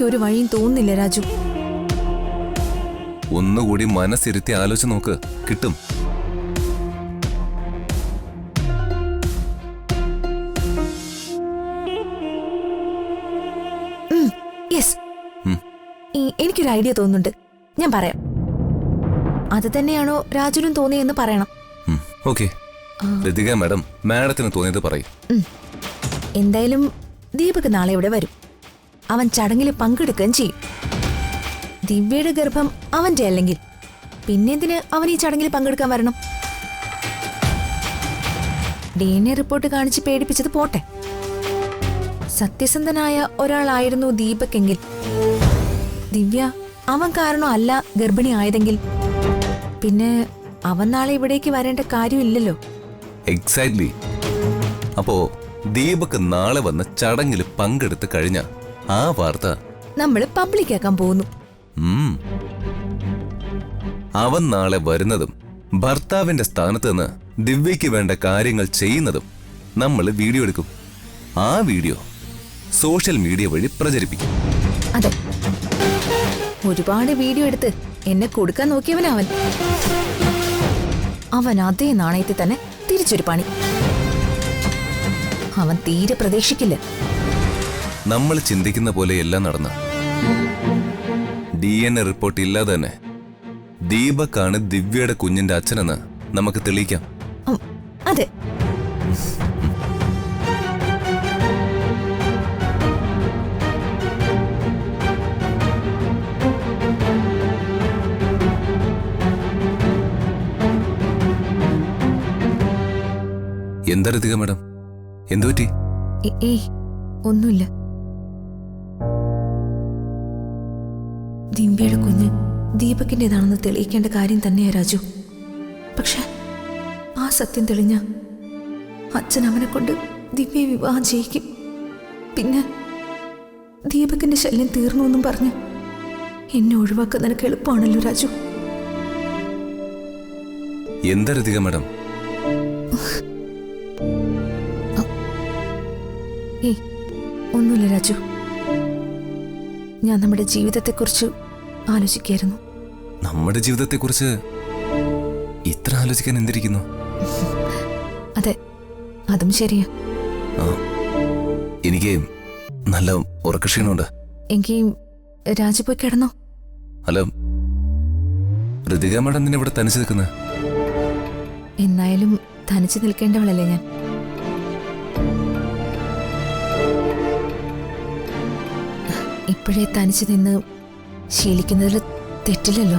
എനിക്കൊരു വഴിയും തോന്നുന്നില്ല രാജു. ഒന്നുകൂടി മനസ്സിരുത്തി ആലോചിച്ച് നോക്ക്, കിട്ടും. യെസ്, എനിക്കൊരു ഐഡിയ തോന്നുന്നുണ്ട്. ഞാൻ പറയാം. അത് തന്നെയാണോ രാജുവിനും തോന്നിയെന്ന് പറയണം. ഓക്കെ, ലതിക മാഡം മാഡത്തിന് തോന്നിയത് പറയും. എന്തായാലും ദീപക് നാളെ ഇവിടെ വരും. അവൻ ചടങ്ങിൽ പങ്കെടുക്കുകയും ചെയ്യും. ദിവ്യയുടെ ഗർഭം അവന്റെ അല്ലെങ്കിൽ പിന്നെന്തിന് അവൻ ഈ ചടങ്ങിൽ പങ്കെടുക്കാൻ വരണം? DNA റിപ്പോർട്ട് കാണിച്ച് പേടിപ്പിച്ചത് പോട്ടെ. സത്യസന്ധനായ ഒരാളായിരുന്നു ദീപക് എങ്കിൽ, ദിവ്യ അവൻ കാരണം അല്ല ഗർഭിണി ആയതെങ്കിൽ, പിന്നെ അവൻ നാളെ ഇവിടേക്ക് വരേണ്ട കാര്യമില്ലല്ലോ. എക്സാക്ട്ലി. അപ്പോ ദീപക് നാളെ വന്ന് ചടങ്ങിൽ പങ്കെടുത്ത് കഴിഞ്ഞ ആ വാർത്ത നമ്മൾ പബ്ലിക് ആക്കാൻ പോകുന്നു. അവൻ നാളെ വരുന്നതും ഭർത്താവിന്റെ സ്ഥാനത്ത് നിന്ന് ദിവ്യയ്ക്ക് വേണ്ട കാര്യങ്ങൾ ചെയ്യുന്നതും നമ്മൾ വീഡിയോ എടുക്കും. ആ വീഡിയോ സോഷ്യൽ മീഡിയ വഴി പ്രചരിപ്പിക്കും. അതെ, ഒരുപാട് വീഡിയോ എടുത്ത് എന്നെ കൊടുക്കാൻ നോക്കിയവനവൻ. അവൻ അതേ നാണയത്തിൽ തന്നെ തിരിച്ചൊരു പണി. അവൻ തീരെ പ്രതീക്ഷിക്കില്ല. നമ്മൾ ചിന്തിക്കുന്ന പോലെ എല്ലാം നടന്ന DNA റിപ്പോർട്ട് ഇല്ലാതെ തന്നെ ദീപക്കാണ് ദിവ്യയുടെ കുഞ്ഞിന്റെ അച്ഛനെന്ന് നമുക്ക് തെളിയിക്കാം. അതെ, എന്താ രതിക മാഡം, എന്തു പറ്റി? ഒന്നുമില്ല. ദിവ്യയുടെ കുഞ്ഞ് ദീപകിന്റേതാണെന്ന് തെളിയിക്കേണ്ട കാര്യം തന്നെയാ രാജു. പക്ഷെ ആ സത്യം തെളിഞ്ഞ അച്ഛൻ അവനെ കൊണ്ട് ദിവ്യയെ വിവാഹം ചെയ്യിക്കും. പിന്നെ ദീപകിന്റെ ശല്യം തീർന്നു എന്നും പറഞ്ഞ് എന്നെ ഒഴിവാക്കാൻ നിനക്ക് എളുപ്പമാണല്ലോ രാജു. എന്താ രതിക മാഡം? ഒന്നുമില്ല രാജു. ഞാൻ നമ്മുടെ ജീവിതത്തെക്കുറിച്ച് ആലോചിക്കായിരുന്നു. നമ്മുടെ ജീവിതത്തെക്കുറിച്ച് ഇത്ര ആലോചിക്കാൻ എന്തിരിക്കുന്നു? അതെ, അതും ശരിയാ. എനിക്ക് നല്ല ഉറക്കക്ഷീണമുണ്ട്. എനിക്ക് രാജു പോയി കിടന്നോ? അല്ല, രതിക മാഡം എന്തിനാ ഇവിടെ തനിച്ച് നിൽക്കുന്നത്? എന്നായാലും തനിച്ച് നിൽക്കേണ്ടവളല്ലേ ഞാൻ. ഇപ്പോഴേ തനിച്ച് നിന്ന് ശീലിക്കുന്നതിൽ തെറ്റില്ലല്ലോ.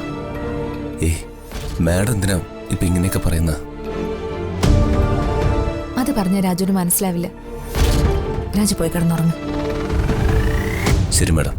മാഡം എന്തിനാ ഇപ്പൊ ഇങ്ങനെയൊക്കെ പറയുന്ന? അത് പറഞ്ഞ രാജുവിന് മനസ്സിലാവില്ല. രാജു പോയി കിടന്നുറങ്ങും. ശരി മാഡം.